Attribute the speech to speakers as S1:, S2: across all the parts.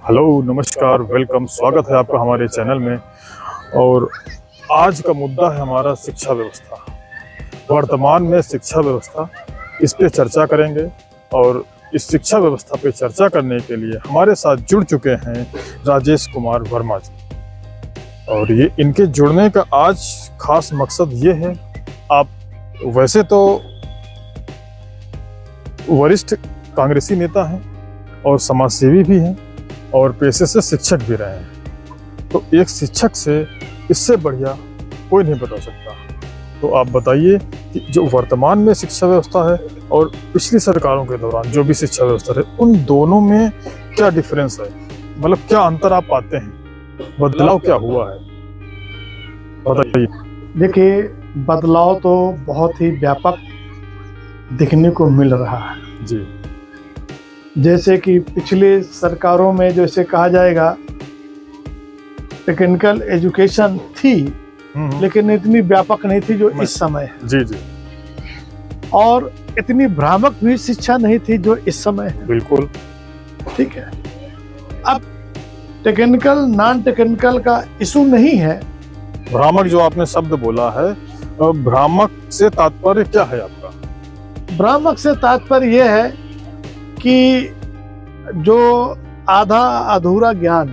S1: Hello, नमस्कार, welcome, स्वागत है आपका हमारे चैनल में। और आज का मुद्दा है हमारा शिक्षा व्यवस्था। वर्तमान में शिक्षा व्यवस्था, इस पे चर्चा करेंगे। और इस शिक्षा व्यवस्था पे चर्चा करने के लिए हमारे साथ जुड़ चुके हैं राजेश कुमार वर्मा जी। और ये इनके जुड़ने का आज खास मकसद ये है, आप वैसे तो वरिष्ठ कांग्रेसी नेता हैं और समाजसेवी भी हैं और पेशे से शिक्षक भी रहे हैं, तो एक शिक्षक से इससे बढ़िया कोई नहीं बता सकता। तो आप बताइए कि जो वर्तमान में शिक्षा व्यवस्था है और पिछली सरकारों के दौरान जो भी शिक्षा व्यवस्था है, उन दोनों में क्या डिफरेंस है, मतलब क्या अंतर आप पाते हैं, बदलाव क्या हुआ है, बताइए।
S2: देखिए, बदलाव तो बहुत ही व्यापक दिखने को मिल रहा है
S1: जी।
S2: जैसे कि पिछले सरकारों में जैसे कहा जाएगा टेक्निकल एजुकेशन थी, लेकिन इतनी व्यापक नहीं थी जो इस समय है।
S1: जी जी।
S2: और इतनी भ्रामक भी शिक्षा नहीं थी जो इस समय है।
S1: बिल्कुल
S2: ठीक है। अब टेक्निकल नॉन टेक्निकल का इशू नहीं है।
S1: भ्रामक जो आपने शब्द बोला है, भ्रामक से तात्पर्य क्या है आपका?
S2: भ्रामक से तात्पर्य यह है कि जो आधा अधूरा ज्ञान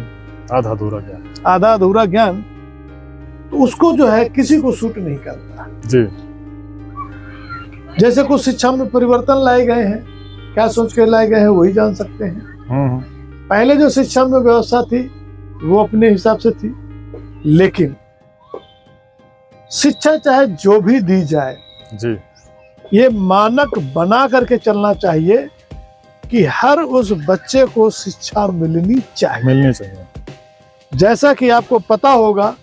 S2: तो उसको जो है किसी को सूट नहीं करता
S1: जी।
S2: जैसे कुछ शिक्षा में परिवर्तन लाए गए हैं, क्या सोच के लाए गए हैं वही जान सकते हैं। पहले जो शिक्षा में व्यवस्था थी वो अपने हिसाब से थी, लेकिन शिक्षा चाहे जो भी दी जाए जी, ये मानक बना करके चलना चाहिए कि हर उस बच्चे को शिक्षा मिलनी चाहिए। जैसा कि आपको पता होगा,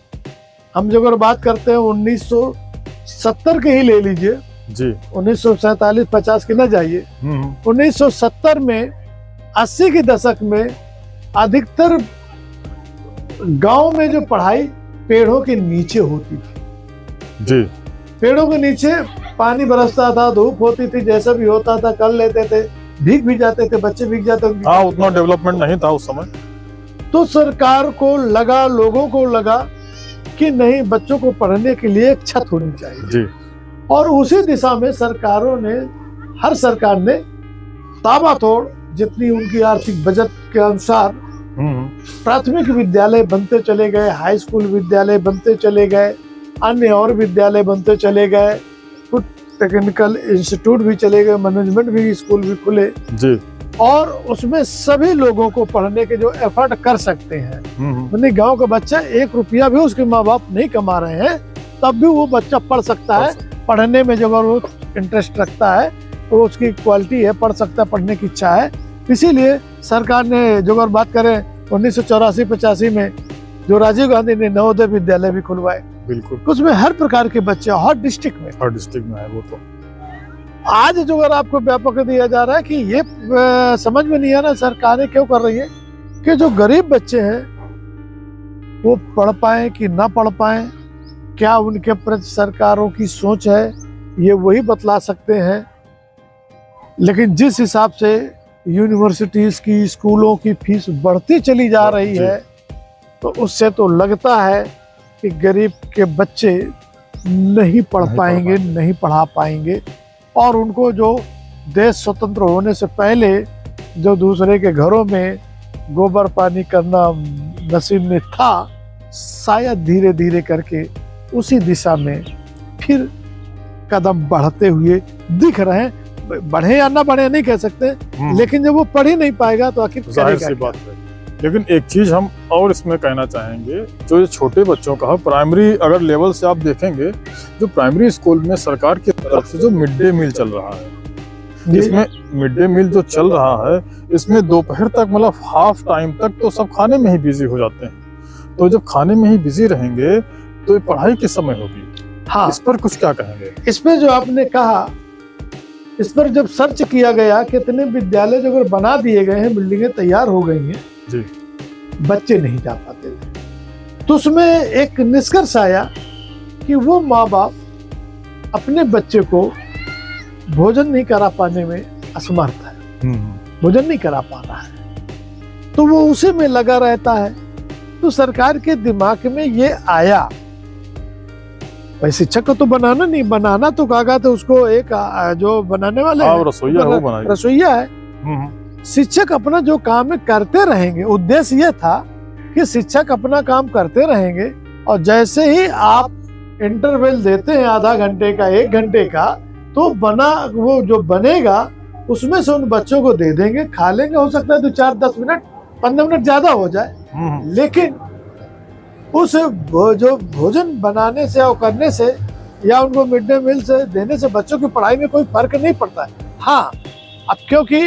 S2: हम जो अगर बात करते हैं 1970 के ही ले लीजिए जी, 1947-50 की न जाइए। 1970 में 80 के दशक में अधिकतर गांव में जो पढ़ाई पेड़ों के नीचे होती थी जी। पेड़ों के नीचे पानी बरसता था, धूप होती थी, जैसा भी होता था कर लेते थे, भीग भी जाते थे, बच्चे भीग जाते थे।
S1: हाँ, उतना डेवलपमेंट नहीं था उस समय।
S2: तो सरकार को लगा, लोगों को लगा कि नहीं, बच्चों को पढ़ने के लिए एक छत होनी चाहिए जी। और उसी दिशा में हर सरकार ने ताबड़तोड़ जितनी उनकी आर्थिक बजट के अनुसार प्राथमिक विद्यालय बनते चले गए, हाई स्कूल विद्यालय बनते चले गए, अन्य और विद्यालय बनते चले गए, कुछ टेक्निकल इंस्टीट्यूट भी चले गए, मैनेजमेंट भी स्कूल भी खुले जी। और उसमें सभी लोगों को पढ़ने के जो एफर्ट कर सकते हैं, यानी गांव का बच्चा 1 रुपया भी उसके माँ बाप नहीं कमा रहे हैं, तब भी वो बच्चा पढ़ सकता है। पढ़ने में जब वो इंटरेस्ट रखता है तो उसकी क्वालिटी है, पढ़ सकता है, पढ़ने की इच्छा है। इसीलिए सरकार ने जो अगर बात करें 1984-85 में जो राजीव गांधी ने नवोदय विद्यालय भी खुलवाए, बिल्कुल, उसमें हर प्रकार के बच्चे हर डिस्ट्रिक्ट में है। वो तो आज जो अगर आपको व्यापक दिया जा रहा है कि ये समझ में नहीं आ रहा सरकारें क्यों कर रही है कि जो गरीब बच्चे हैं वो पढ़ पाए कि ना पढ़ पाए, क्या उनके प्रति सरकारों की सोच है, ये वही बतला सकते हैं। लेकिन जिस हिसाब से यूनिवर्सिटीज की, स्कूलों की फीस बढ़ती चली जा रही है, तो उससे तो लगता है कि गरीब के बच्चे नहीं पढ़ पाएंगे, नहीं पढ़ा पाएंगे। और उनको जो देश स्वतंत्र होने से पहले जो दूसरे के घरों में गोबर पानी करना नसीब में था, शायद धीरे धीरे करके उसी दिशा में फिर कदम बढ़ते हुए दिख रहे हैं। बढ़े या ना बढ़े नहीं कह सकते, लेकिन जब वो पढ़ ही नहीं पाएगा तो आखिर
S1: जाहिर सी बात है। लेकिन एक चीज हम और इसमें कहना चाहेंगे, जो ये छोटे बच्चों का प्राइमरी अगर लेवल से आप देखेंगे, जो प्राइमरी स्कूल में सरकार की तरफ से जो मिड डे मील चल रहा है, इसमें मिड डे मील जो चल रहा है, इसमें दोपहर तक मतलब हाफ टाइम तक तो सब खाने में ही बिजी हो जाते हैं। तो जब खाने में ही बिजी रहेंगे तो ये पढ़ाई किस समय होगी? हाँ, इस पर कुछ क्या कहेंगे?
S2: इस पर जो आपने कहा, इस पर जब सर्च किया गया, कितने विद्यालय जो अगर बना दिए गए हैं, बिल्डिंगें तैयार हो गई हैं जी, बच्चे नहीं जा पाते थे। तो उसमें एक निष्कर्ष आया कि वो माँ बाप अपने बच्चे को भोजन नहीं करा पाने में असमर्थ है, भोजन नहीं करा पा रहा है। तो वो उसी में लगा रहता है। तो सरकार के दिमाग में ये आया, भाई शिक्षक को तो बनाना नहीं, बनाना तो कागा तो उसको एक जो बनाने वाले हैं,
S1: रसोईया है, वो बनाएगा।
S2: रसोईया है। शिक्षक अपना जो काम है करते रहेंगे। उद्देश्य ये था कि शिक्षक अपना काम करते रहेंगे, और जैसे ही आप इंटरवल देते हैं आधा घंटे का, 1 घंटे का, तो वो जो बनेगा उसमें से उन बच्चों को दे देंगे, खा लेंगे। हो सकता है तो 4-10 मिनट 15 मिनट ज्यादा हो जाए, लेकिन उस जो भोजन बनाने से और करने से या उनको मिड डे मील से देने से बच्चों की पढ़ाई में कोई फर्क नहीं पड़ता है। हाँ, अब क्योंकि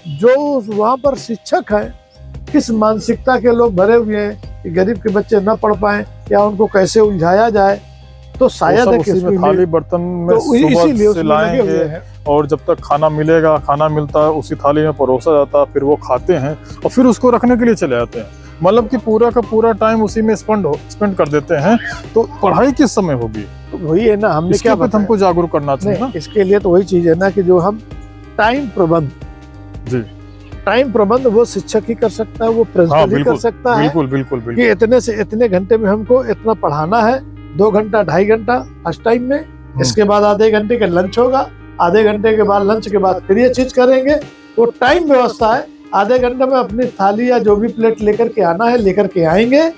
S2: जो वहाँ पर शिक्षक हैं, किस मानसिकता के लोग भरे हुए हैं कि गरीब के बच्चे न पढ़ पाए या उनको कैसे उलझाया जाए, तो शायद है कि
S1: खाली बर्तन में
S2: तो
S1: सुबह से लाएंगे, और जब तक खाना मिलेगा, खाना मिलता है उसी थाली में परोसा जाता है, फिर वो खाते हैं और फिर उसको रखने के लिए चले जाते हैं। मतलब कि पूरा का पूरा टाइम उसी में स्पेंड कर देते हैं। तो पढ़ाई किस समय होगी?
S2: तो वही है ना, हमने क्या बताया,
S1: हमको जागरूक करना चाहिए ना।
S2: इसके लिए तो वही चीज है ना कि जो हम टाइम प्रबंध,
S1: जी,
S2: टाइम प्रबंध वो शिक्षक ही कर सकता है, वो प्रिंसिपल ही कर सकता है।
S1: बिल्कुल बिल्कुल बिल्कुल।
S2: कि इतने से इतने घंटे में हमको इतना पढ़ाना है, 2 घंटा 2.5 घंटा फर्स्ट टाइम में, इसके बाद आधे घंटे का लंच होगा, आधे घंटे के बाद लंच के बाद फिर ये चीज करेंगे। वो टाइम व्यवस्था है। आधे घंटे में अपनी थाली या जो भी प्लेट लेकर के आना है लेकर के आएंगे,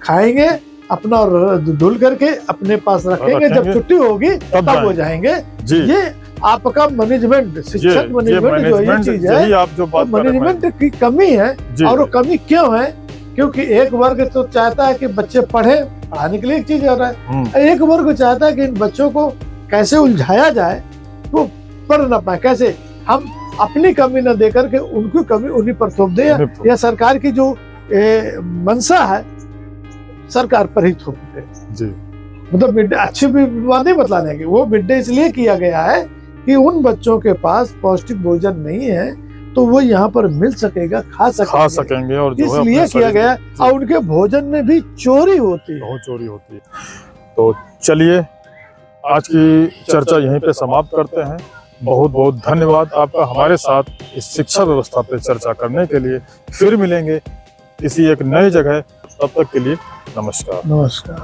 S2: खाएंगे अपना और धुल करके अपने पास रखेंगे। जब छुट्टी होगी तब वो जाएंगे। ये आपका मैनेजमेंट, शिक्षक मैनेजमेंट जो ये चीज है,
S1: आप जो बात
S2: मैनेजमेंट की कमी है। और वो कमी क्यों है? क्योंकि एक वर्ग तो चाहता है कि बच्चे पढ़े, पढ़ाने के लिए एक चीज हो रहा है, एक वर्ग चाहता है कि इन बच्चों को कैसे उलझाया जाए, वो पढ़ ना पाए, कैसे हम अपनी कमी न दे करके उनकी कमी उन्हीं पर थोप दे, या सरकार की जो मंशा है सरकार पर ही थोप दे।
S1: जी,
S2: मतलब मिड डे अच्छी बात नहीं बतलाने की, वो मिड डे इसलिए किया गया है कि उन बच्चों के पास पौष्टिक भोजन नहीं है तो वो यहाँ पर मिल सकेगा, खा सकेंगे और इसलिए किया गया। और उनके भोजन में भी चोरी होती है,
S1: बहुत चोरी होती है। तो चलिए आज की चर्चा यहीं पे समाप्त करते हैं। बहुत बहुत धन्यवाद आपका हमारे साथ इस शिक्षा व्यवस्था पे चर्चा करने के लिए। फिर मिलेंगे किसी एक नई जगह, तब तक के लिए नमस्कार।
S2: नमस्कार।